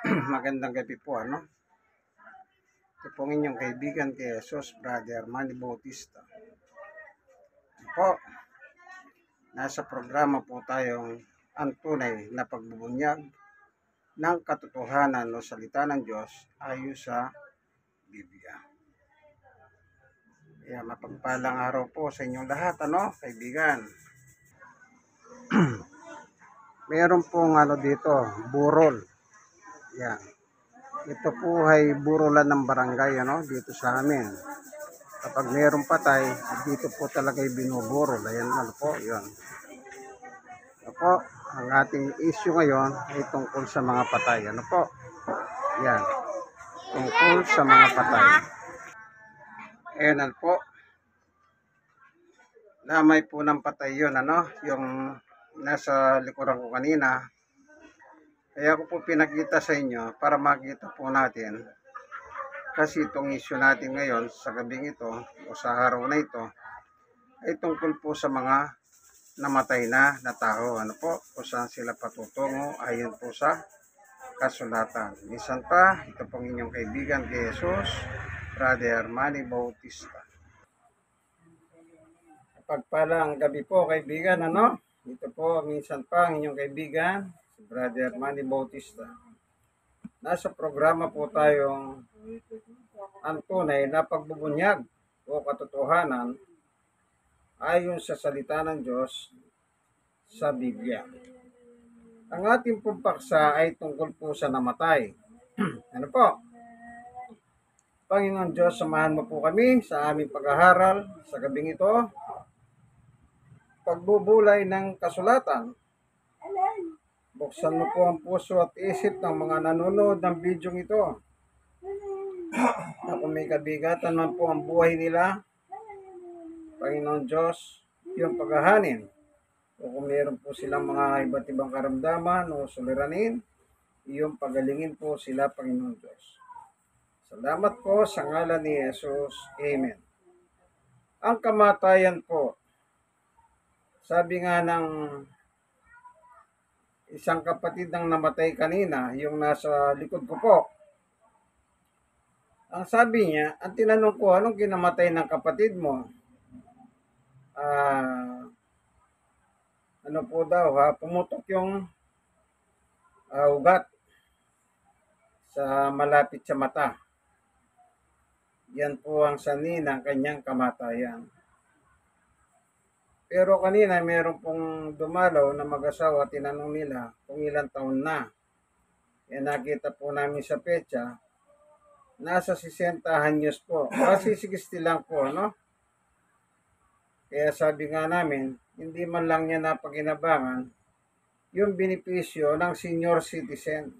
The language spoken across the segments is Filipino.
Magandang gabi po, ano? Ito pong inyong kaibigan kay Jesus, Brother Manny Bautista. Po, nasa programa po tayong ang tunay na pagbubunyag ng katotohanan o salita ng Diyos ayon sa Biblia. Kaya mapagpalang araw po sa inyong lahat, ano, kaibigan. Meron pong dito, burol. Yan. Ito po ay burolan ng barangay, ano, dito sa amin. Kapag mayroong patay, dito po talaga binuburol. Ayan, ano po, yun. Ano po, ang ating issue ngayon ay tungkol sa mga patay. Ano po? Yan, tungkol sa mga patay. Ayan, ano po, lamay po ng patay yun, ano, yung nasa likuran ko kanina. Kaya ko po pinakita sa inyo para makita po natin. Kasi itong issue natin ngayon sa gabing ito o sa araw na ito ay tungkol po sa mga namatay na tao. Ano po? Kung saan sila patutungo ayon po sa kasulatan. Minsan pa, ito pong inyong kaibigan kay Jesus, Brother Manny Bautista. Pagpalang gabi po kaibigan, ano? Ito po minsan pa ang inyong kaibigan, si Brother Manny Bautista. Nasa programa po tayong ang tunay na pagbubunyag o katotohanan ayon sa salita ng Diyos sa Biblia. Ang ating pong paksa ay tungkol po sa namatay. Ano po? Panginoon Diyos, samahan mo po kami sa aming pag-aaral sa gabing ito. Pagbubulay ng kasulatan. Buksan mo po ang puso at isip ng mga nanonood ng video ito. Na kung may kabigatan man po ang buhay nila, Panginoon Diyos, yung paghahanin. O kung mayroon po silang mga iba't ibang karamdaman o suliranin, iyong pagalingin po sila, Panginoon Diyos. Salamat po sa ngalan ni Jesus. Amen. Ang kamatayan po, sabi nga ng isang kapatid ng namatay kanina, yung nasa likod ko po, ang sabi niya, ang tinanong ko, anong kinamatay ng kapatid mo? Ano po daw ha, pumutok yung ugat sa malapit sa mata. Yan po ang sanhi ng kanyang kamatayan. Pero kanina meron pong dumalaw na mag-asawa, tinanong nila kung ilang taon na. E nakita po namin sa petsa, nasa 60 anyos po. Kasi 60 lang po, no? Kaya sabi nga namin, hindi man lang niya napakinabangan yung benepisyo ng senior citizen.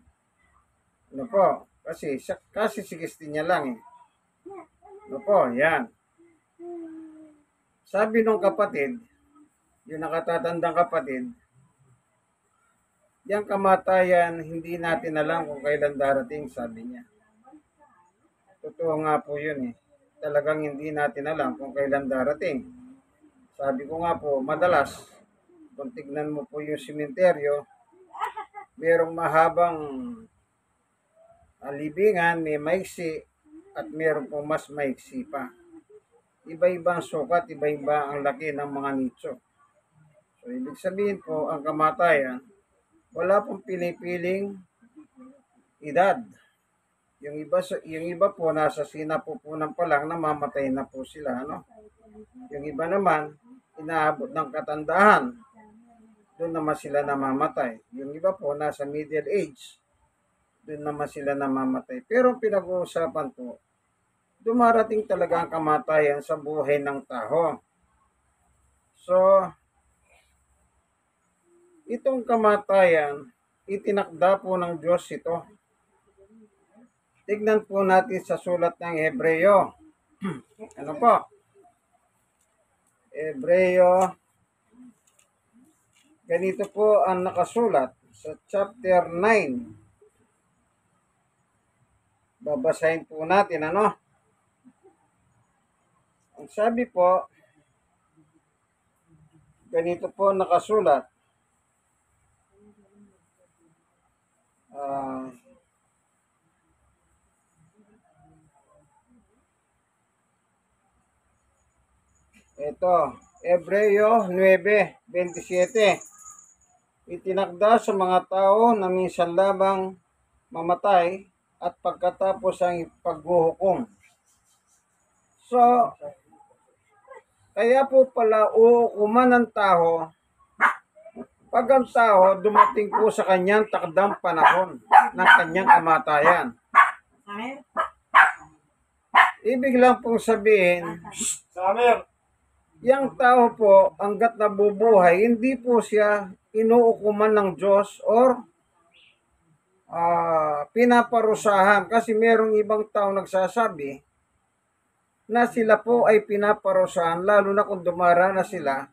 Ano po? Kasi 60 niya lang eh. Ano po? Yan. Sabi nung kapatid, yung nakatatandang kapatid, yung kamatayan, hindi natin alam kung kailan darating, sabi niya. Totoo nga po yun eh. Talagang hindi natin alam kung kailan darating. Sabi ko nga po, madalas, kung tignan mo po yung simenteryo, merong mahabang libingan, may maiksi, at meron po mas maiksi pa. Iba-ibang sukat, iba-iba ang laki ng mga nicho. So, ibig sabihin po, ang kamatayan, wala pong pinipiling edad. Yung iba po, nasa sinapupunan pa lang, namamatay na po sila. No? Yung iba naman, inaabot ng katandaan, doon naman sila namamatay. Yung iba po, nasa middle age, doon naman sila namamatay. Pero pinag-uusapan po, dumarating talaga ang kamatayan sa buhay ng tao. So, itong kamatayan, itinakda po ng Diyos ito. Tignan po natin sa sulat ng Hebreo. Ano po? Hebreo. Ganito po ang nakasulat sa chapter 9. Babasahin po natin, ano? Ang sabi po, ganito po nakasulat. Ito, Hebreo 9:27. Itinakda sa mga tao na minsan lamang mamatay at pagkatapos ang paghuhukom. So, kaya po pala uhukuman ng tao pag ang tao dumating po sa kanyang takdang panahon ng kanyang kamatayan. Ibig lang pong sabihin, yung tao po, hanggat nabubuhay, hindi po siya inuukuman ng Diyos or pinaparusahan. Kasi merong ibang tao nagsasabi na sila po ay pinaparusahan, lalo na kung dumaranas sila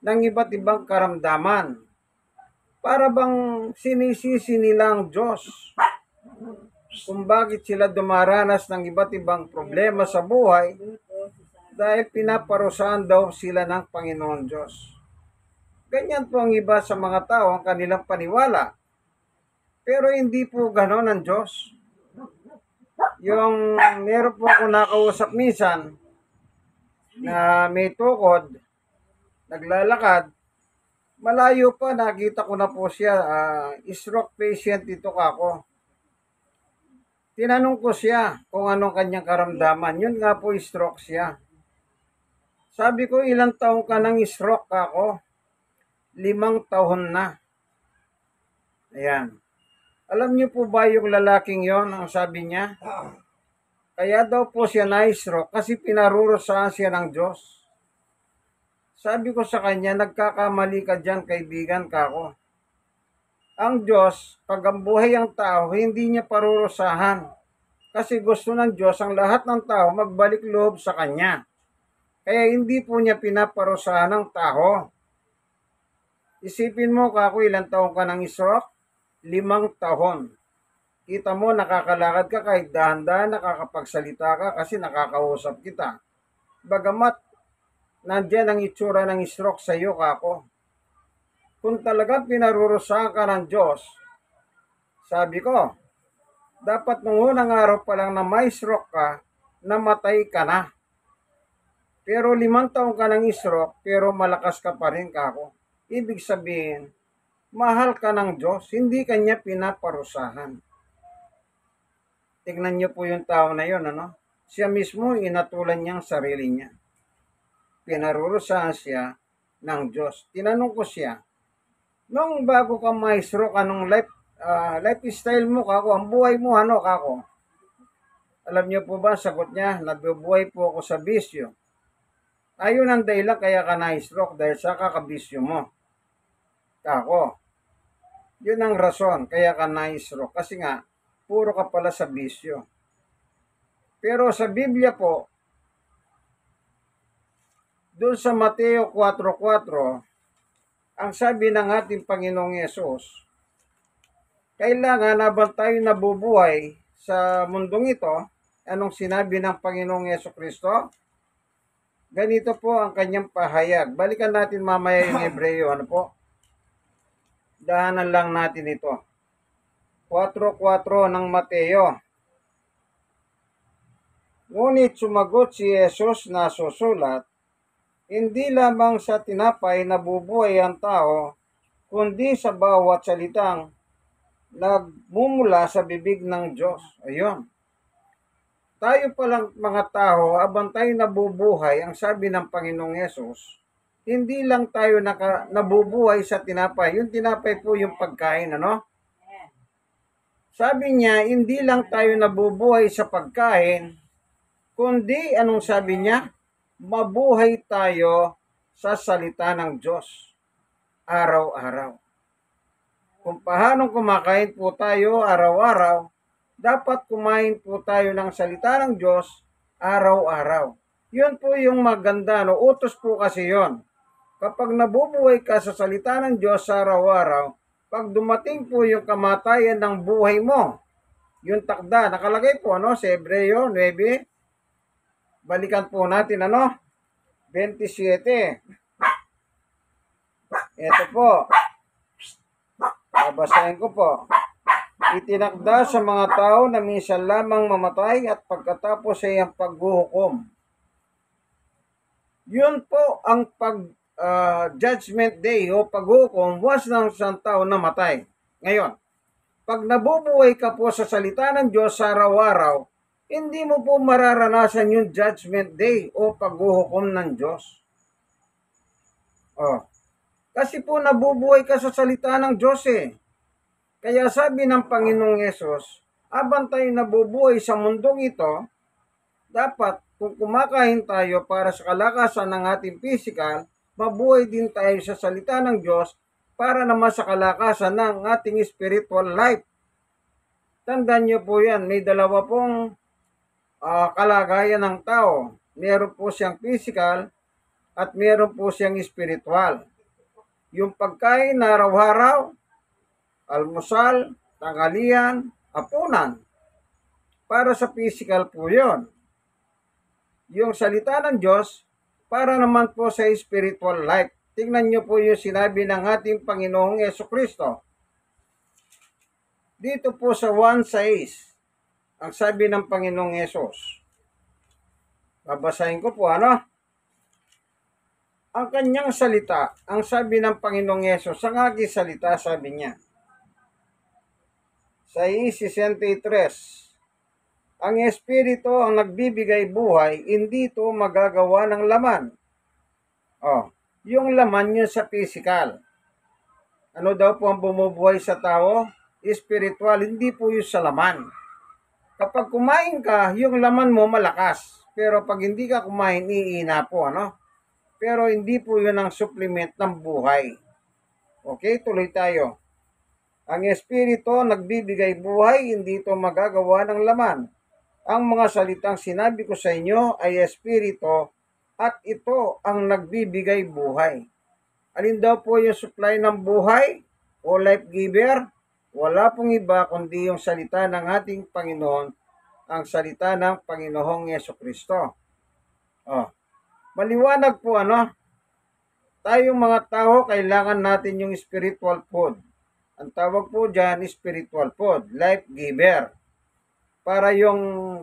ng iba't ibang karamdaman. Para bang sinisisi nila ang Diyos kung bakit sila dumaranas ng iba't ibang problema sa buhay dahil pinaparusahan daw sila ng Panginoon Diyos. Ganyan po ang iba sa mga tao ang kanilang paniwala. Pero hindi po gano'n ang Diyos. Yung meron po ako nakausap minsan na may tukod, naglalakad, malayo pa nakita ko na po siya, stroke patient ito kako. Tinanong ko siya kung anong kanyang karamdaman. Yun nga po, stroke siya. Sabi ko, ilang taon ka ng stroke kako? 5 taon na. Ayan. Alam niyo po ba yung lalaking yon ang sabi niya? Kaya daw po siya na-stroke kasi pinarurusahan siya ng Diyos. Sabi ko sa kanya, nagkakamali ka dyan, kaibigan kako. Ang Diyos, pag ang buhay ang tao, hindi niya parurusahan. Kasi gusto ng Diyos ang lahat ng tao magbalik loob sa Kanya. Kaya hindi po niya pinaparusahan ng tao. Isipin mo kako, ilang taon ka ng stroke? 5 taon. Kita mo, nakakalakad ka kahit dahan-dahan, nakakapagsalita ka kasi nakakausap kita. Bagamat, nandiyan ang itsura ng stroke sa iyo kako. Kung talagang pinarurusahan ka ng Diyos, sabi ko, dapat nung unang araw pa lang na may stroke ka, namatay ka na. Pero 5 taon ka ng stroke, pero malakas ka pa rin kako. Ibig sabihin, mahal ka ng Diyos, hindi kanya pinaparusahan. Tignan niyo po yung tao na yun, ano? Siya mismo, inatulan niyang sarili niya. Pinarurusahan siya ng Diyos. Tinanong ko siya, nung bago ka may stroke, anong lifestyle mo kako? Ang buhay mo ano kako? Alam niyo po ba, sagot niya, nabubuhay po ako sa bisyo. Ayun ang dahilan kaya ka na-stroke dahil sa kakabisyo mo. Kako. Yun ang rason kaya ka na-stroke. Kasi nga, puro ka pala sa bisyo. Pero sa Biblia po, doon sa Mateo 4:4, ang sabi ng ating Panginoong Yesus, kailangan habang tayo nabubuhay sa mundong ito, anong sinabi ng Panginoong Yesu Kristo? Ganito po ang kanyang pahayag. Balikan natin mamaya yung Hebreo. Ano po? Dahanan lang natin ito. 4:4 ng Mateo. Ngunit sumagot si Jesus na susulat, hindi lamang sa tinapay nabubuhay ang tao, kundi sa bawat salitang nagmumula sa bibig ng Diyos. Ayun. Tayo palang mga tao, habang tayo nabubuhay, ang sabi ng Panginoong Yesus, hindi lang tayo nabubuhay sa tinapay. Yung tinapay po yung pagkain, ano? Sabi niya, hindi lang tayo nabubuhay sa pagkain, kundi, anong sabi niya? Mabuhay tayo sa salita ng Diyos araw-araw. Kung paano kumakain po tayo araw-araw, dapat kumain po tayo ng salita ng Diyos araw-araw. Yun po yung maganda, no? Utos po kasi yon. Kapag nabubuhay ka sa salita ng Diyos araw-araw, pag dumating po yung kamatayan ng buhay mo, yung takda, nakalagay po ano, sa Hebreo 9, balikan po natin, ano? 27. Ito po. Babasahin ko po. Itinakda sa mga tao na minsan lamang mamatay at pagkatapos ay ang paghuhukom. Yun po ang judgment day o paghukom once ng isang tao namatay. Ngayon, pag nabubuhay ka po sa salita ng Diyos sa araw-araw, hindi mo po mararanasan yung judgment day o paghuhukom ng Diyos. Oh. Kasi po nabubuhay ka sa salita ng Diyos eh. Kaya sabi ng Panginoong Yesus, habang tayo nabubuhay sa mundong ito, dapat kung kumakain tayo para sa kalakasan ng ating physical, mabuhay din tayo sa salita ng Diyos para naman sa kalakasan ng ating spiritual life. Tandaan niyo po yan, may dalawa pong kalagayan ng tao. Meron po siyang physical at meron po siyang spiritual. Yung pagkain na araw-araw, almusal, tanghalian, hapunan, para sa physical po yon. Yung salita ng Diyos, para naman po sa spiritual life. Tingnan niyo po yung sinabi ng ating Panginoong Jesucristo. Dito po sa 1:6, ang sabi ng Panginoong Yesus. Babasahin ko po, ano? Ang kanyang salita, ang sabi ng Panginoong Yesus, ang aking salita, sabi niya. Sa 63, ang Espiritu ang nagbibigay buhay, hindi ito magagawa ng laman. Yung laman yun sa physical. Ano daw po ang bumubuhay sa tao? Spiritual, hindi po yung sa laman. Kapag kumain ka, yung laman mo malakas. Pero pag hindi ka kumain, iina po, ano? Pero hindi po yun ang supplement ng buhay. Okay, tuloy tayo. Ang Espiritu nagbibigay buhay, hindi ito magagawa ng laman. Ang mga salitang sinabi ko sa inyo ay Espiritu at ito ang nagbibigay buhay. Alin daw po yung supply ng buhay o life giver? Wala pong iba kundi yung salita ng ating Panginoon, ang salita ng Panginoong Jesucristo. Maliwanag po, ano? Tayong mga tao, kailangan natin yung spiritual food. Ang tawag po dyan, spiritual food, life giver. Para yung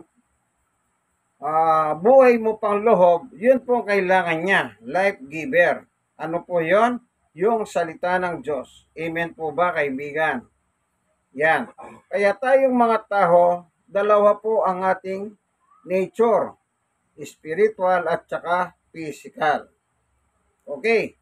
buhay mo pang loob, yun po ang kailangan niya, life giver. Ano po yun? Yung salita ng Diyos. Amen po ba, kaibigan? Yan. Kaya tayong mga tao, dalawa po ang ating nature, spiritual at saka physical. Okay.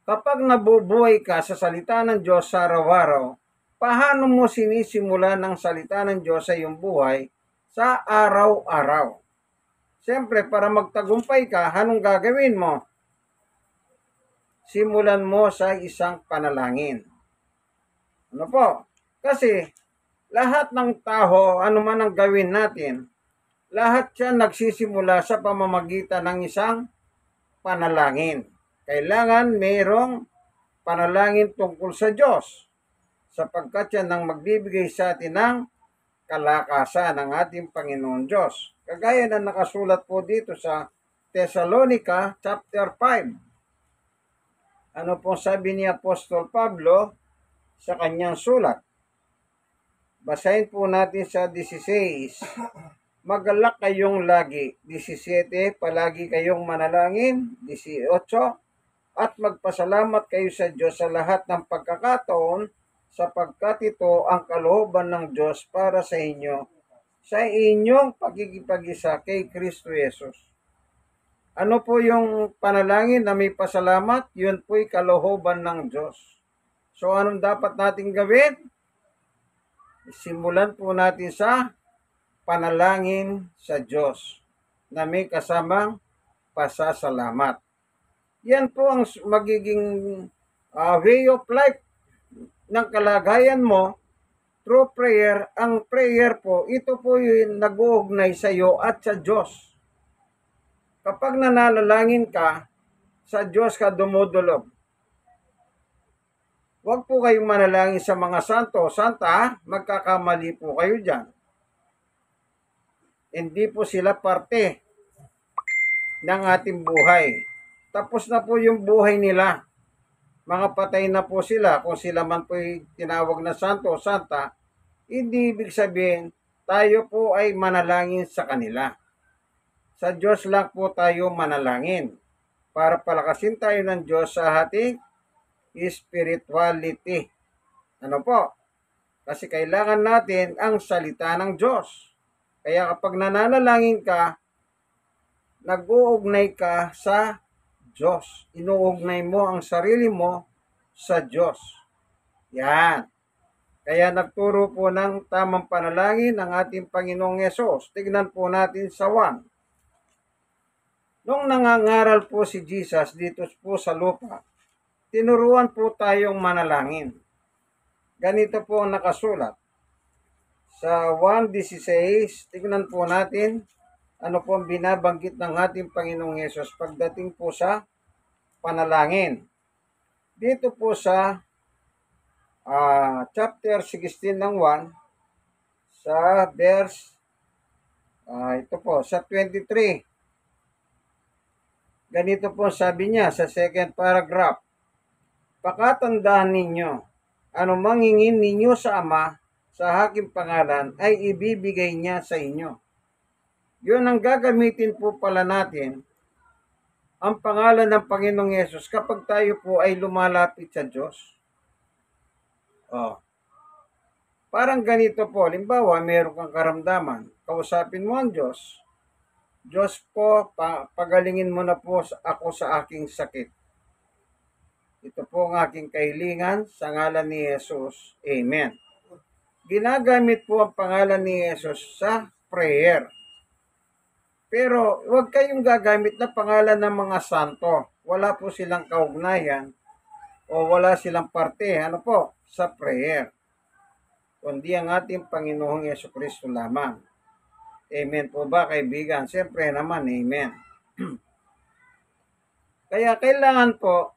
Kapag nabubuhay ka sa salita ng Diyos sa araw-araw, paano mo sinisimula ng salita ng Diyos sa iyong buhay sa araw-araw? Siyempre, para magtagumpay ka, anong gagawin mo? Simulan mo sa isang panalangin. Ano po? Kasi lahat ng tao, ano man ang gawin natin, lahat siya nagsisimula sa pamamagitan ng isang panalangin. Kailangan mayroong panalangin tungkol sa Diyos, sapagkat yan ang magbibigay sa atin ng kalakasan ng ating Panginoon Diyos. Kagaya na nakasulat po dito sa Thessalonica chapter 5. Ano po sabi ni Apostol Pablo sa kanyang sulat? Basahin po natin sa 16. Magalak kayong lagi. 17, palagi kayong manalangin. 18, at magpasalamat kayo sa Diyos sa lahat ng pagkakataon, sapagkat ito ang kalooban ng Diyos para sa inyo, sa inyong pagkikipag-isa kay Kristo Jesus. Ano po yung panalangin na may pasalamat? Yun po'y kalooban ng Diyos. So anong dapat natin gawin? Simulan po natin sa panalangin sa Diyos na may kasamang pasasalamat. Yan po ang magiging way of life ng kalagayan mo through prayer. Ang prayer po, ito po yung nag-uugnay sa iyo at sa Diyos. Kapag nanalangin ka, sa Diyos ka dumudulog. Huwag po kayong manalangin sa mga santo. Santa, magkakamali po kayo dyan. Hindi po sila parte ng ating buhay. Tapos na po yung buhay nila. Mga patay na po sila. Kung sila man po tinawag na santo o santa, hindi ibig sabihin tayo po ay manalangin sa kanila. Sa Diyos lang po tayo manalangin para palakasin tayo ng Diyos sa ating spirituality. Ano po? Kasi kailangan natin ang salita ng Diyos. Kaya kapag nananalangin ka, nag-uugnay ka sa Diyos. Inuugnay mo ang sarili mo sa Diyos. Yan. Kaya nagturo po ng tamang panalangin ang ating Panginoong Yesus. Tignan po natin sa 1. Nung nangangaral po si Jesus dito po sa lupa, tinuruan po tayong manalangin. Ganito po ang nakasulat. Sa 1:16, tignan po natin ano po ang binabanggit ng ating Panginoong Yesus pagdating po sa panalangin. Dito po sa chapter 16 ng 1, sa verse, ito po, sa 23. Ganito po sabi niya sa second paragraph. Pakatandaan ninyo, anumang hingin ninyo sa Ama sa aking pangalan ay ibibigay niya sa inyo. Yun ang gagamitin po pala natin, ang pangalan ng Panginoong Yesus kapag tayo po ay lumalapit sa Diyos. Parang ganito po, halimbawa, meron kang karamdaman, kausapin mo ang Diyos. Diyos po, pagalingin mo na po ako sa aking sakit. Ito po ang aking kahilingan sa ngalan ni Jesus. Amen. Ginagamit po ang pangalan ni Jesus sa prayer. Pero huwag kayong gagamit na pangalan ng mga santo. Wala po silang kaugnayan o wala silang parte, sa prayer. Kundi ang ating Panginoong Jesucristo lamang. Amen po ba, kaibigan? Siyempre naman, amen. Kaya kailangan po,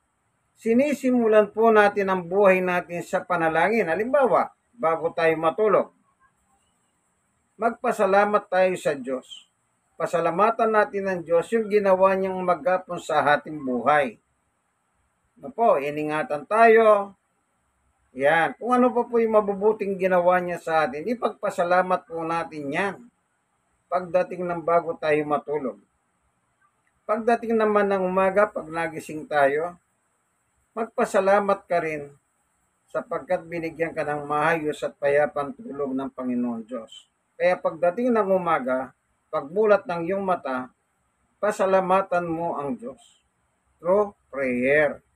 sinisimulan po natin ang buhay natin sa panalangin. Halimbawa, bago tayo matulog, magpasalamat tayo sa Diyos. Pasalamatan natin ng Diyos yung ginawa niyang maghapon sa ating buhay. Iningatan tayo. Yan. Kung ano pa po yung mabubuting ginawa niya sa atin, ipagpasalamat po natin yan. Pagdating ng bago tayo matulog. Pagdating naman ng umaga, pag nagising tayo, magpasalamat ka rin sapagkat binigyan ka ng maayos at payapang tulog ng Panginoon Diyos. Kaya pagdating ng umaga, pagmulat ng iyong mata, pasalamatan mo ang Diyos through prayer.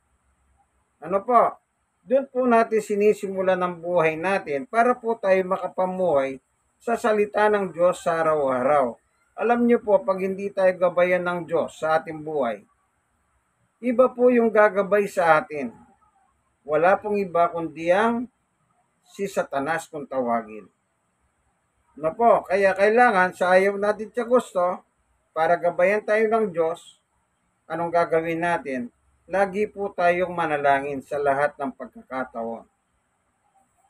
Doon po natin sinisimulan ang buhay natin para po tayo makapamuhay sa salita ng Diyos sa araw-araw. Alam niyo po, pag hindi tayo gabayan ng Diyos sa ating buhay, iba po yung gagabay sa atin. Wala pong iba kundi ang si Satanas kung tawagin. Kaya kailangan sa ayaw natin sa gusto, para gabayan tayo ng Diyos, anong gagawin natin? Lagi po tayong manalangin sa lahat ng pagkakataon.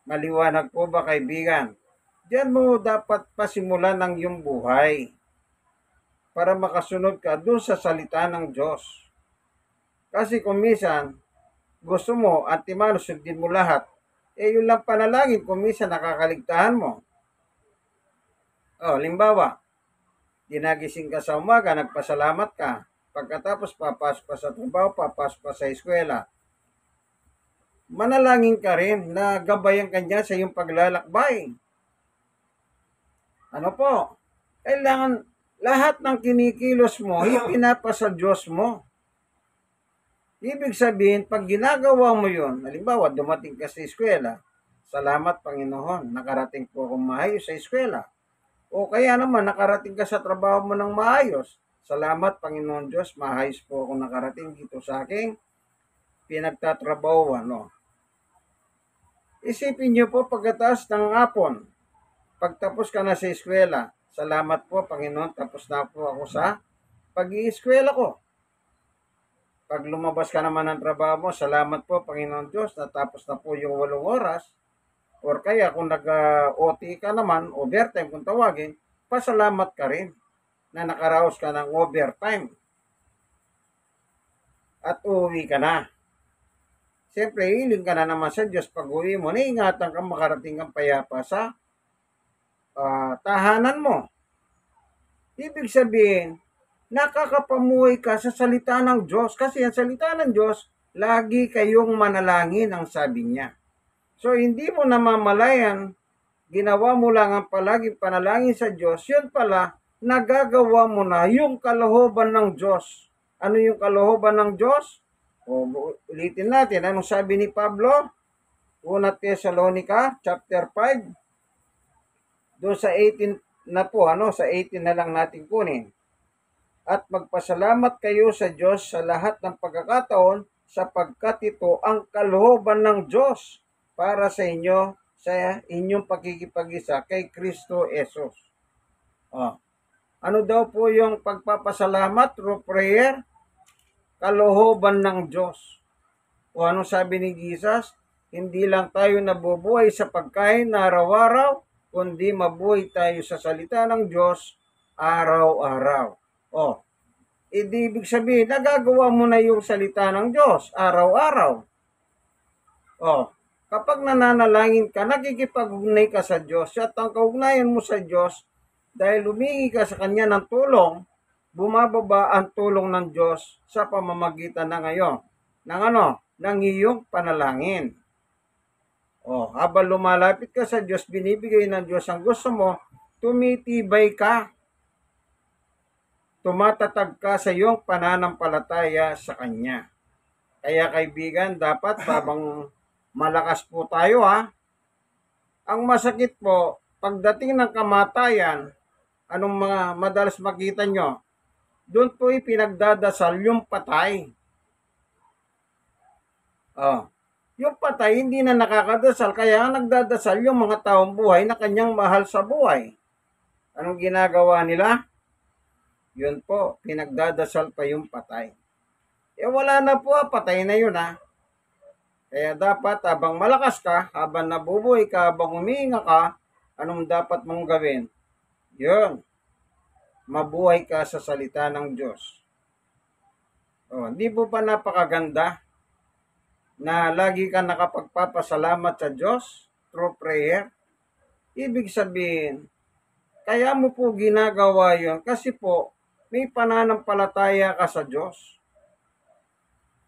Maliwanag po ba, kaibigan? Diyan mo dapat pasimulan ng iyong buhay para makasunod ka doon sa salita ng Diyos. Kasi kung minsan, gusto mo at timano sundin mo lahat, yun lang panalangin kung minsan nakakaligtahan mo. Limbawa, ginagising ka sa umaga, nagpasalamat ka. Pagkatapos papasok ka sa trabaho, papasok ka sa eskwela. Manalangin ka rin na gabayan ka niya sa iyong paglalakbay. Kailangan lahat ng kinikilos mo, ipinapasa Diyos mo. Ibig sabihin, pag ginagawa mo yun, halimbawa, dumating ka sa eskwela, salamat Panginoon, nakarating po akong maayos sa eskwela. O kaya naman, nakarating ka sa trabaho mo ng maayos. Salamat, Panginoon Diyos, maayos po ako nakarating dito sa aking pinagtatrabahuan. Isipin niyo po pagkatapos ng hapon, pagtapos ka na sa eskwela, salamat po, Panginoon, tapos na po ako sa pag-ieskwela ko. Pag lumabas ka naman ng trabaho mo, salamat po, Panginoon Diyos, natapos na po yung 8 oras. Or kaya kung nag-OT ka naman, overtime kung tawagin, pasalamat ka rin na nakaraos ka ng overtime. At uuwi ka na. Siyempre, hiling ka na naman sa Diyos pag uwi mo, naingatan kang makarating kang payapa sa tahanan mo. Ibig sabihin, nakakapamuhay ka sa salita ng Diyos. Kasi ang salita ng Diyos, lagi kayong manalangin ang sabi niya. So, hindi mo namamalayan, ginawa mo lang ang palaging panalangin sa Diyos, yun pala, nagagawa mo na yung kalooban ng Diyos. Ano yung kalooban ng Diyos? O, ulitin natin, anong sabi ni Pablo? Una Thessalonica, chapter 5, doon sa 18 na po, sa 18 na lang natin kunin. At magpasalamat kayo sa Diyos sa lahat ng pagkakataon sapagkat ito ang kalooban ng Diyos para sa inyo sa inyong pakikipag-isa kay Kristo Jesus. Ano daw po yung pagpapasalamat through prayer? Kalooban ng Diyos. O ano sabi ni Jesus? Hindi lang tayo nabubuhay sa pagkain na araw-araw, kundi mabuhay tayo sa salita ng Diyos araw-araw. Ibig sabihin, nagagawa mo na yung salita ng Diyos araw-araw. Kapag nananalangin ka, nakikipag-ugnay ka sa Diyos, at ang kaugnayan mo sa Diyos, dahil humingi ka sa Kanya ng tulong, bumababa ang tulong ng Diyos sa pamamagitan ng ng iyong panalangin. Habang lumalapit ka sa Diyos, binibigay ng Diyos ang gusto mo, tumitibay ka. Tumatatag ka sa iyong pananampalataya sa Kanya. Kaya kaibigan, dapat habang malakas po tayo ang masakit po, pagdating ng kamatayan, anong mga madalas makita nyo? Doon po pinagdadasal yung patay. Yung patay hindi na nakakadasal, kaya nagdadasal yung mga taong buhay na kanyang mahal sa buhay. Anong ginagawa nila? Yun po, pinagdadasal pa yung patay. Wala na po, patay na yun Kaya dapat habang malakas ka, habang nabubuhay ka, habang humihinga ka, anong dapat mong gawin? Yun, mabuhay ka sa salita ng Diyos. Hindi po ba napakaganda na lagi ka nakapagpapasalamat sa Diyos through prayer? Ibig sabihin, kaya mo po ginagawa yun kasi po may pananampalataya ka sa Diyos.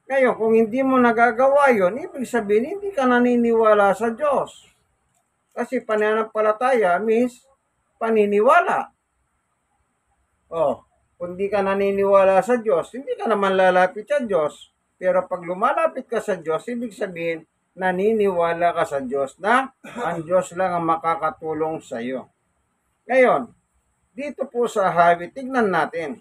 Ngayon, kung hindi mo nagagawa yun, ibig sabihin, hindi ka naniniwala sa Diyos. Kasi pananampalataya means paniniwala. Kung hindi ka naniniwala sa Diyos, hindi ka naman lalapit sa Diyos. Pero pag lumalapit ka sa Diyos, ibig sabihin, naniniwala ka sa Diyos na ang Diyos lang ang makakatulong sa iyo. Ngayon, dito po sa habit, tignan natin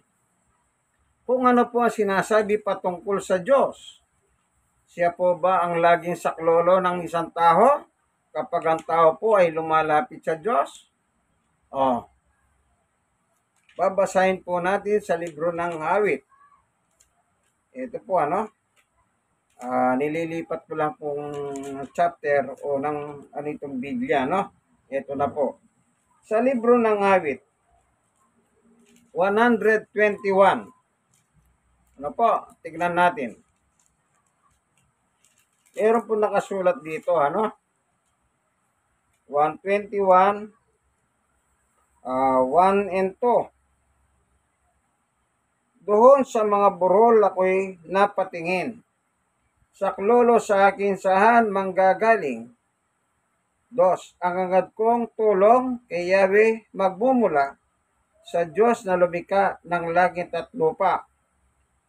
kung ano po ang sinasabi patungkol sa Diyos. Siya po ba ang laging saklolo ng isang tao kapag ang tao po ay lumalapit sa Diyos? Babasahin po natin sa libro ng Awit. Ito po nililipat ko lang pong chapter o ng itong Biblia Ito na po. Sa libro ng Awit 121. Tignan natin. Meron po nakasulat dito 121 1 and 2. Doon sa mga burol ako'y napatingin. Saklolo sa akin sahan manggagaling. 2. Ang angad kong tulong kay Yahweh magmumula sa Diyos na lumikha ng langit at lupa.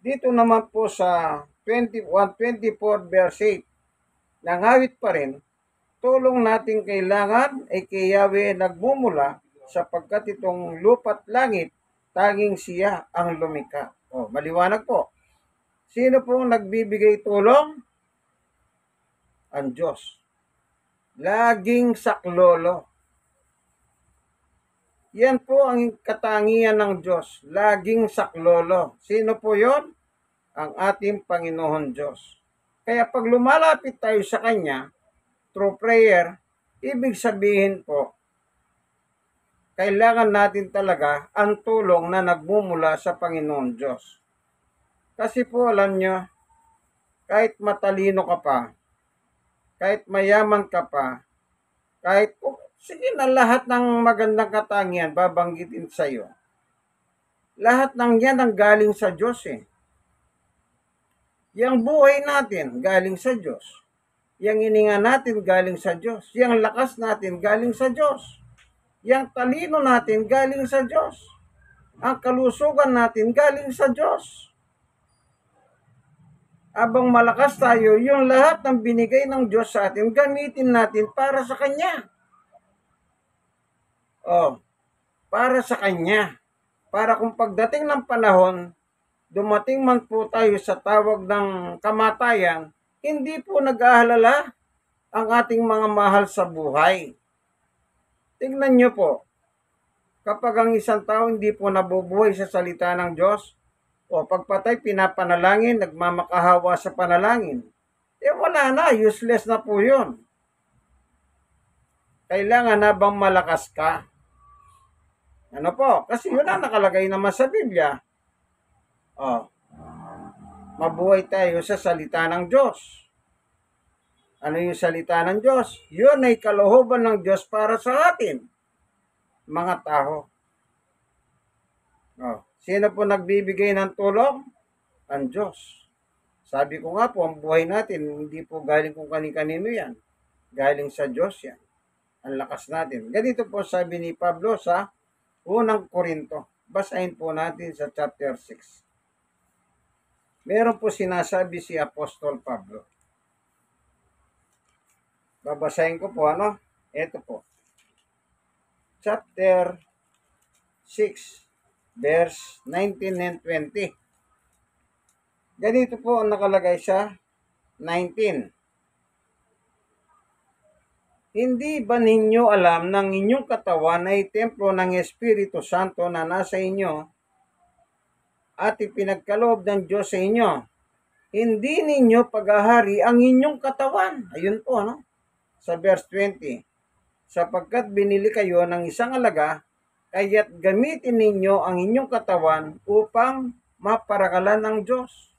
Dito naman po sa 124 verse 8, nangawit pa rin, tulong nating kailangan ay kay Yahweh nagmumula sapagkat itong lupa't langit, tanging siya ang lumikha. Maliwanag po. Sino pong nagbibigay tulong? Ang Diyos. Laging saklolo. Yan po ang katangian ng Diyos. Laging saklolo. Sino po yon? Ang ating Panginoon Diyos. Kaya pag lumalapit tayo sa Kanya, through prayer, ibig sabihin po, kailangan natin talaga ang tulong na nagmumula sa Panginoon Diyos. Kasi po alam nyo, kahit matalino ka pa, kahit mayaman ka pa, kahit sige na lahat ng magandang katangian babanggitin sa iyo. Lahat ng yan ang galing sa Diyos eh. Yang buhay natin galing sa Diyos. Yang hininga natin galing sa Diyos. Yang lakas natin galing sa Diyos. Yang talino natin galing sa Diyos. Ang kalusugan natin galing sa Diyos. Abang malakas tayo, yung lahat ng binigay ng Diyos sa atin, gamitin natin para sa Kanya. Para sa Kanya. Para kung pagdating ng panahon, dumating man po tayo sa tawag ng kamatayan, hindi po nag-aalala ang ating mga mahal sa buhay. Tingnan nyo po, kapag ang isang tao hindi po nabubuhay sa salita ng Diyos, o pagpatay pinapanalangin, nagmamakahawa sa panalangin, wala na, useless na po yun. Kailangan habang malakas ka. Ano po? Kasi yun ang nakalagay naman sa Biblia. Mabuhay tayo sa salita ng Diyos. Ano yung salita ng Diyos? Yun ay kalooban ng Diyos para sa atin, mga tao. Sino po nagbibigay ng tulong? Ang Diyos. Sabi ko nga po, ang buhay natin, hindi po galing kung kani-kanino yan. Galing sa Diyos yan. Ang lakas natin. Ganito po sabi ni Pablo sa unang Korinto. Basahin po natin sa chapter 6. Meron po sinasabi si Apostol Pablo. Babasahin ko po, Ito po. Chapter 6, verse 19 and 20. Ganito po ang nakalagay sa 19. Hindi ba ninyo alam ng inyong katawan ay templo ng Espiritu Santo na nasa inyo at ipinagkaloob ng Diyos sa inyo? Hindi ninyo paghahari ang inyong katawan. Ayun po, sa verse 20. Sapagkat binili kayo ng isang alaga, kaya't gamitin ninyo ang inyong katawan upang maparangalan ng Diyos.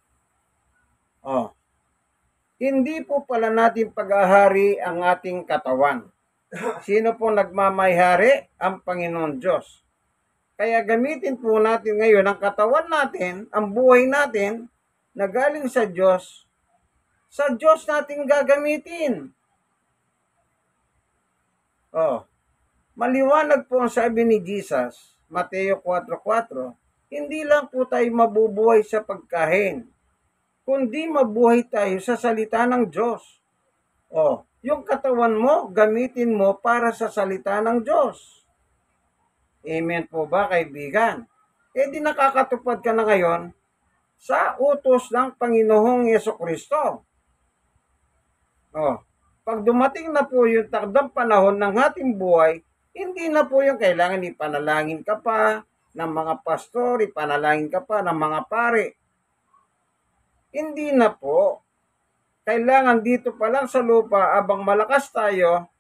Hindi po pala natin paghahari ang ating katawan. Sino po nagmamayhari? Ang Panginoon Diyos. Kaya gamitin po natin ngayon ang katawan natin, ang buhay natin, na galing sa Diyos natin gagamitin. Maliwanag po ang sabi ni Jesus, Mateo 4:4, hindi lang po tayo mabubuhay sa pagkain, kundi mabuhay tayo sa salita ng Diyos. Yung katawan mo, gamitin mo para sa salita ng Diyos. Amen po ba, kaibigan? Di nakakatupad ka na ngayon sa utos ng Panginoong Yesukristo. Pag dumating na po yung takdang panahon ng ating buhay, hindi na po yung kailangan ipanalangin ka pa ng mga pastor, ipanalangin ka pa ng mga pare. Hindi na po. Kailangan dito pa lang sa lupa, abang malakas tayo,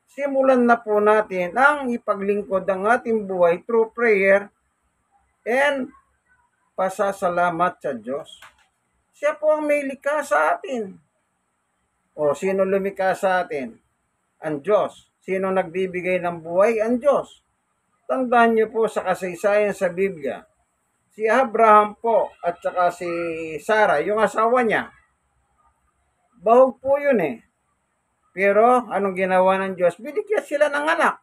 simulan na po natin ang ipaglingkod ng ating buhay through prayer and pasasalamat sa Diyos. Siya po ang may likha sa atin. Sino lumikha sa atin? Ang Diyos. Sino nagbibigay ng buhay? Ang Diyos. Tandaan niyo po sa kasaysayan sa Biblia, si Abraham po at saka si Sarah, yung asawa niya, bahog po yun eh. Pero anong ginawa ng Diyos? Binigyan sila ng anak.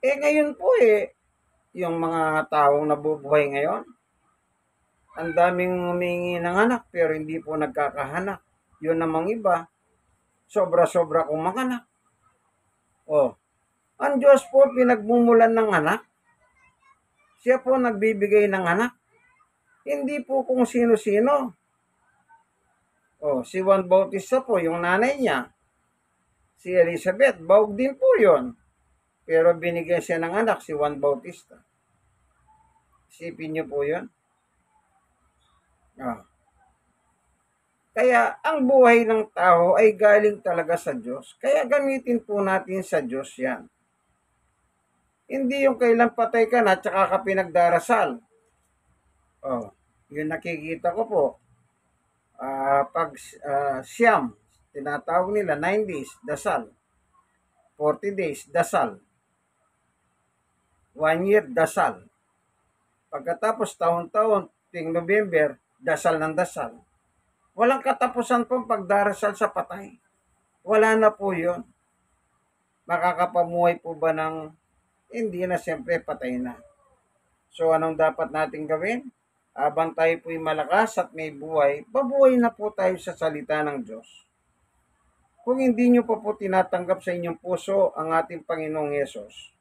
Ngayon po yung mga taong nabubuhay ngayon, ang daming humingi ng anak pero hindi po nagkakahanak. Yun namang iba, sobra-sobra kong manganak. Ang Diyos po pinagmumulan ng anak. Siya po nagbibigay ng anak. Hindi po kung sino-sino. Si Juan Bautista po, yung nanay niya. Si Elizabeth, bahog din po yun. Pero binigyan siya ng anak, si Juan Bautista. Isipin niyo po yun. Kaya ang buhay ng tao ay galing talaga sa Diyos. Kaya gamitin po natin sa Diyos yan. Hindi yung kailan patay ka na at saka ka pinagdarasal. Yung nakikita ko po, pag siyam, tinatawag nila 9 days, dasal. 40 days, dasal. 1 year, dasal. Pagkatapos taon-taon, ting November, dasal ng dasal. Walang katapusan pong pagdarasal sa patay. Wala na po yun. Makakapamuhay po ba ng hindi na, siyempre patay na. So anong dapat natin gawin? Habang tayo po'y malakas at may buhay, babuhay na po tayo sa salita ng Diyos. Kung hindi nyo pa po tinatanggap sa inyong puso ang ating Panginoong Yesus,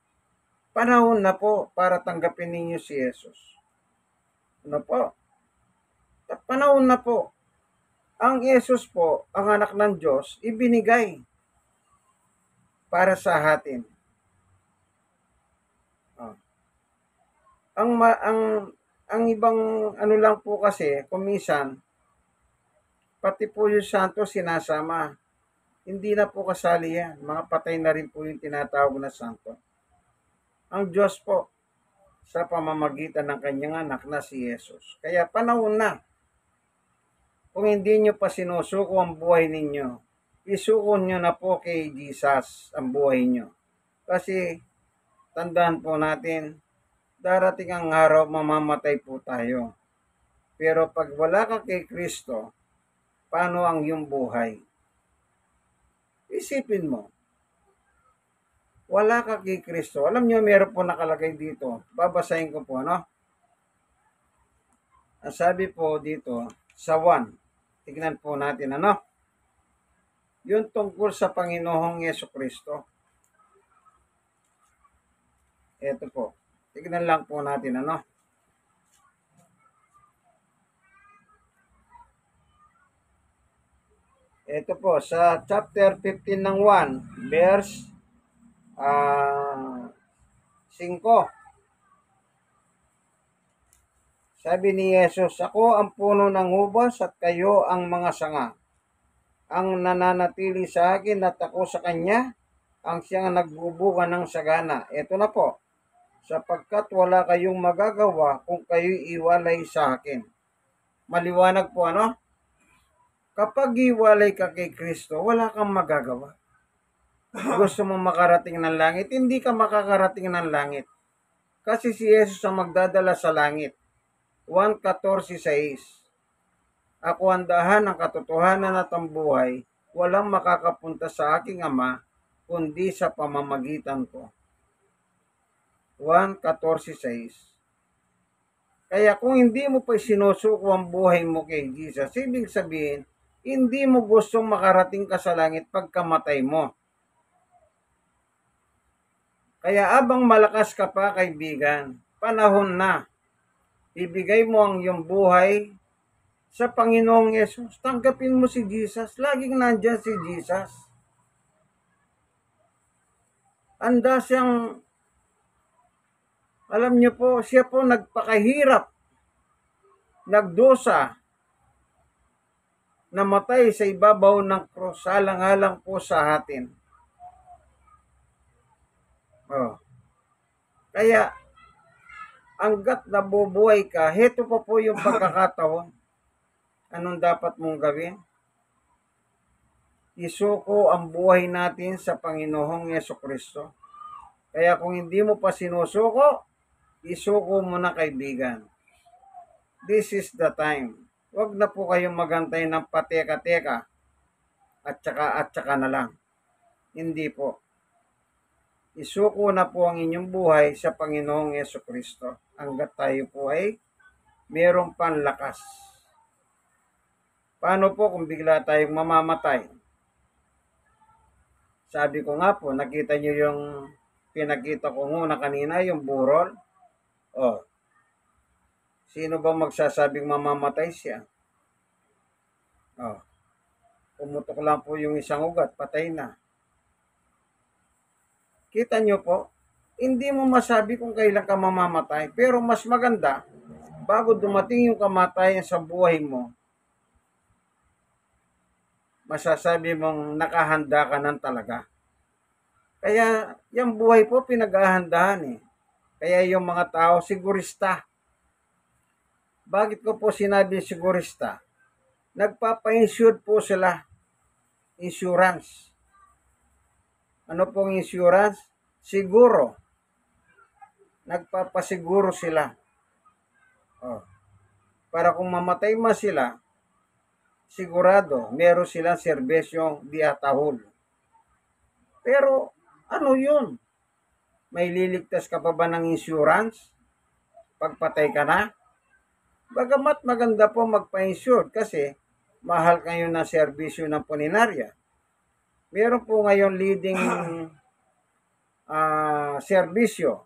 panahon na po para tanggapin ninyo si Yesus. Ano po? Panahon na po. Ang Yesus po, ang anak ng Diyos, ibinigay para sa atin. Ang ibang ano lang po kasi, kumisan, pati po yung santo sinasama. Hindi na po kasali yan. Mga patay na rin po yung tinatawag na santo. Ang Diyos po, sa pamamagitan ng kanyang anak na si Jesus. Kaya panahon na. Kung hindi nyo pa sinusuko ang buhay ninyo, isuko nyo na po kay Jesus ang buhay nyo. Kasi, tandaan po natin, darating ang araw, mamamatay po tayo. Pero pag wala ka kay Kristo, paano ang iyong buhay? Isipin mo, wala ka kay Kristo. Alam nyo, meron po nakalagay dito. Babasahin ko po, ano? Ang sabi po dito, sa 1, tignan po natin, ano? Yung tungkol sa Panginoong Yesukristo. Ito po. Tignan lang po natin, ano? Ito po, sa chapter 15 ng 1, verse 5. Sabi ni Jesus, ako ang puno ng ubas at kayo ang mga sanga. Ang nananatili sa akin at ako sa kanya, ang siyang nagbubunga ng sagana. Ito na po, sapagkat wala kayong magagawa kung kayo'y iwalay sa akin. Maliwanag po, ano? Kapag iwalay ka kay Kristo, wala kang magagawa. Gusto mo makarating ng langit, hindi ka makakarating ng langit. Kasi si Jesus ang magdadala sa langit. 1:14-6. Ako ang dahan ng katotohanan at ang buhay, walang makakapunta sa aking Ama, kundi sa pamamagitan ko. 1:14-6. Kaya kung hindi mo pa sinusuko ang buhay mo kay Jesus, ibig sabihin, hindi mo gustong makarating ka sa langit pagkamatay mo. Kaya abang malakas ka pa, kaibigan, panahon na. Ibigay mo ang iyong buhay sa Panginoong Yesus. Tanggapin mo si Jesus. Laging nandyan si Jesus. Anda siyang, alam niyo po, siya po nagpakahirap, nagdusa, namatay sa ibabaw ng krus, alang-alang po sa atin. Kaya, hanggat nabubuhay ka, heto pa po yung pagkakataon. Anong dapat mong gawin? Isuko ang buhay natin sa Panginoong Yesukristo. Kaya kung hindi mo pa sinusuko, isuko mo na, kaibigan. This is the time. Huwag na po kayong magantay ng pateka-teka at saka na lang. Hindi po. Isuko na po ang inyong buhay sa Panginoong Yesukristo hanggat tayo po ay mayroong panlakas. Paano po kung bigla tayong mamamatay? Sabi ko nga po, nakita nyo yung pinakita ko muna kanina, yung burol. Sino ba magsasabing mamamatay siya? Pumutok lang po yung isang ugat, patay na. Kita nyo po, hindi mo masabi kung kailan ka mamamatay. Pero mas maganda, bago dumating yung kamatayan sa buhay mo, masasabi mong nakahanda ka ng talaga. Kaya yung buhay po pinaghahandaan eh. Kaya yung mga tao sigurista. Bakit ko po sinabi sigurista? Nagpapa-insure po sila. Insurance. Ano pong insurance? Siguro. nagpapasiguro sila. Oh, para kung mamatay man sila, sigurado meron silang serbisyong diatahol. Pero ano yun? May liligtas ka pa ba ng insurance? Pagpatay ka na? Bagamat maganda po magpa-insure kasi mahal kayo ng serbisyo ng punerarya. Meron po ngayon leading serbisyo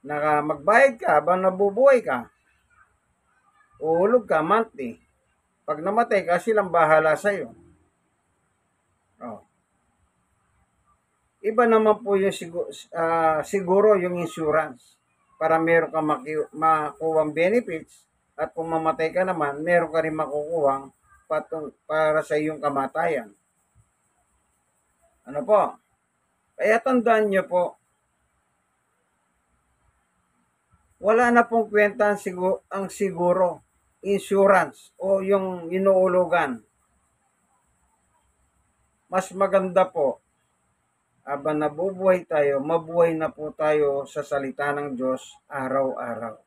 na magbayad ka habang nabubuhay ka. Uhulog ka monthly. Pag namatay ka, silang bahala sa'yo. Oh. Iba naman po yung siguro yung insurance para meron ka makuwang benefits at kung mamatay ka naman, meron ka rin makukuwang para sa iyong kamatayan. Ano po? Kaya tandaan nyo po, wala na pong kwenta ang siguro, insurance o yung inuulugan. Mas maganda po, habang nabubuhay tayo, mabuhay na po tayo sa salita ng Diyos araw-araw.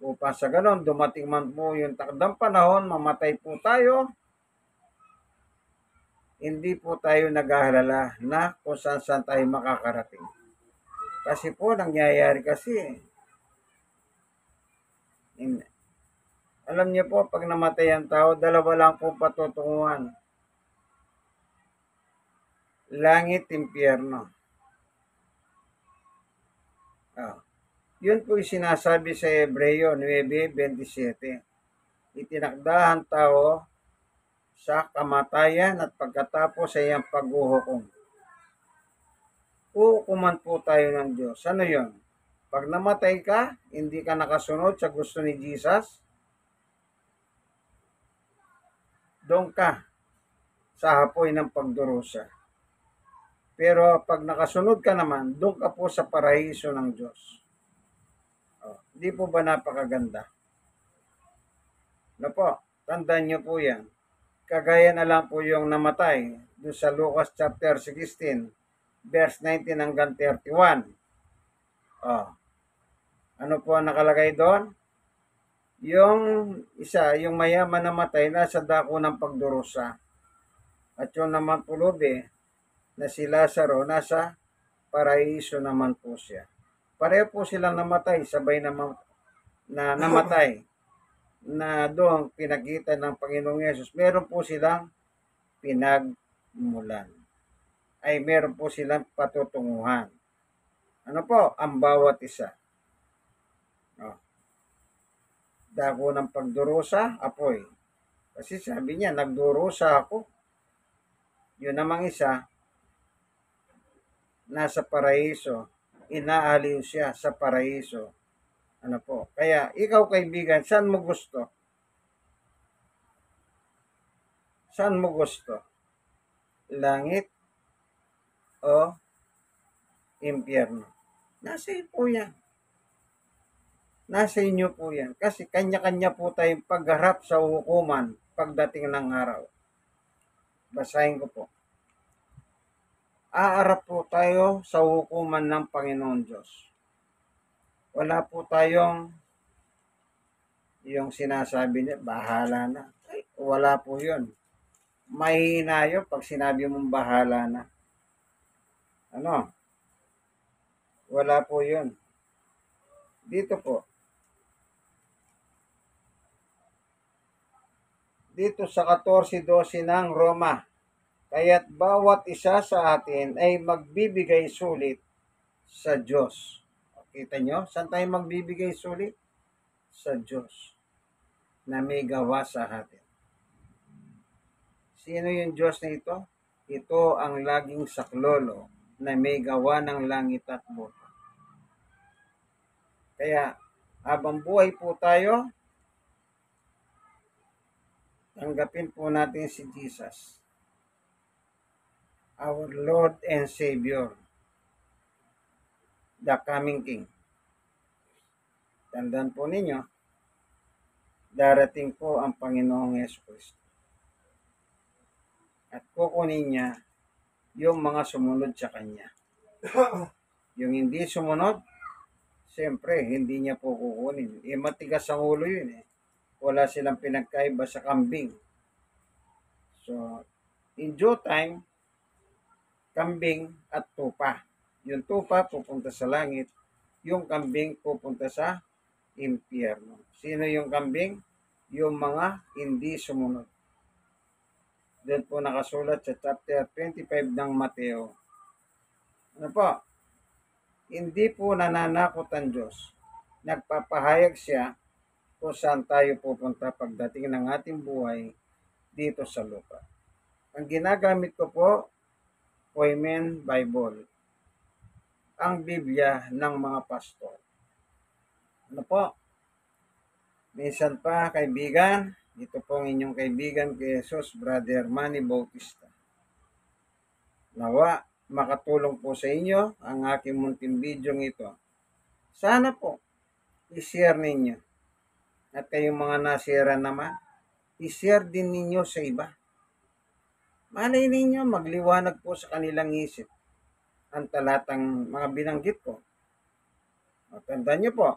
Upang sa ganon, dumating man po yung takdang panahon, mamatay po tayo, hindi po tayo nag-aalala na kung saan tayo makakarating. Kasi po, nangyayari kasi, alam niyo po, pag namatay ang tao, dalawa lang po patutunguhan. Langit, impyerno. Yun po yung sinasabi sa Hebreo 9:27. Itinakda ang tao sa kamatayan at pagkatapos ay ang paghuhukom. Hukuman po tayo ng Diyos. Ano yun? Pag namatay ka, hindi ka nakasunod sa gusto ni Jesus, doon ka sa apoy ng pagdurusa. Pero pag nakasunod ka naman, doon ka po sa paraiso ng Diyos. Di po ba napakaganda? Po, tandaan nyo po yan. Kagaya na lang po yung namatay doon sa Lucas chapter 16, verse 19 hanggang 31. Ano po ang nakalagay doon? Yung isa, yung mayaman namatay, nasa dako ng pagdurusa. At yung naman pulubi, na si Lazaro, nasa paraiso naman po siya. Pareho po silang namatay, sabay naman na namatay na doon pinakita ng Panginoong Yesus. Meron po silang pinagmulan. Ay meron po silang patutunguhan. Ano po? Ang bawat isa. Dako ng pagdurusa, apoy. Kasi sabi niya, nagdurusa ako. Yun namang isa, nasa paraiso. Inaaliw siya sa paraiso. Ano po? Kaya, ikaw kaibigan, saan mo gusto? Saan mo gusto? Langit o impyerno? Nasa iyo po yan. Nasa inyo po yan. Kasi kanya-kanya po tayong pagharap sa hukuman pagdating ng araw. Basahin ko po. Aarap po tayo sa hukuman ng Panginoon Diyos. Wala po tayong yung sinasabi niya, bahala na. Ay, wala po yun. Mahihina yun pag sinabi mong bahala na. Ano? Wala po yun. Dito po. Dito sa 14:12 ng Roma. Kaya't bawat isa sa atin ay magbibigay sulit sa Diyos. Kita nyo? Saan tayo magbibigay sulit? Sa Diyos na may gawa sa atin. Sino yung Diyos na ito? Ito ang laging saklolo na may gawa ng langit at lupa. Kaya, habang buhay po tayo, tanggapin po natin si Jesus, our Lord and Savior, the coming King. Tandaan po ninyo, darating po ang Panginoong Yesus. At kukunin niya yung mga sumunod sa Kanya. Yung hindi sumunod, siyempre, hindi niya po kukunin. Matigas ang ulo yun eh. Wala silang pinagkaiba sa kambing. So, in due time, kambing at tupa. Yung tupa pupunta sa langit, yung kambing pupunta sa impyerno. Sino yung kambing? Yung mga hindi sumunod. Doon po nakasulat sa chapter 25 ng Mateo. Ano po? Hindi po nananakot ang Diyos. Nagpapahayag siya kung saan tayo pupunta pagdating ng ating buhay dito sa lupa. Ang ginagamit ko po, Poimen Bible, ang Biblia ng mga pastor. Ano po? Minsan pa, kaibigan, ito po ang inyong kaibigan kay Jesus, Brother Manny Bautista. Nawa, makatulong po sa inyo ang aking munting video ito. Sana po, i-share ninyo. At kayong mga nasira naman, i-share din ninyo sa iba. Malay ninyo, magliwanag po sa kanilang isip ang talatang mga binanggit ko. Tandaan nyo po,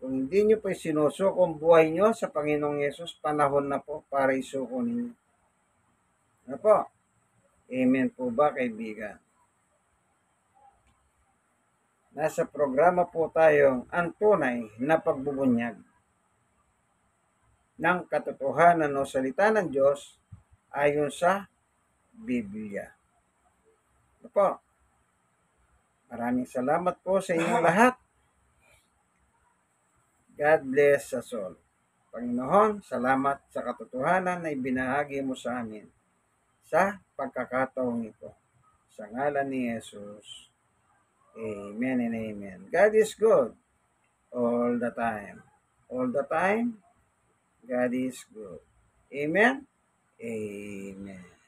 kung hindi nyo po sinusuko ang buhay nyo sa Panginoong Yesus, panahon na po para isuko ninyo. Ano po? Amen po ba, kaibigan? Nasa programa po tayo ang tunay na pagbubunyag ng katotohanan o salita ng Diyos ayon sa Biblia. Ano po? Maraming salamat po sa inyong lahat. God bless us all. Panginoon, salamat sa katotohanan na ibinahagi mo sa amin sa pagkakataong ito. Sa ngalan ni Jesus. Amen and amen. God is good all the time. All the time, God is good. Amen? Amen.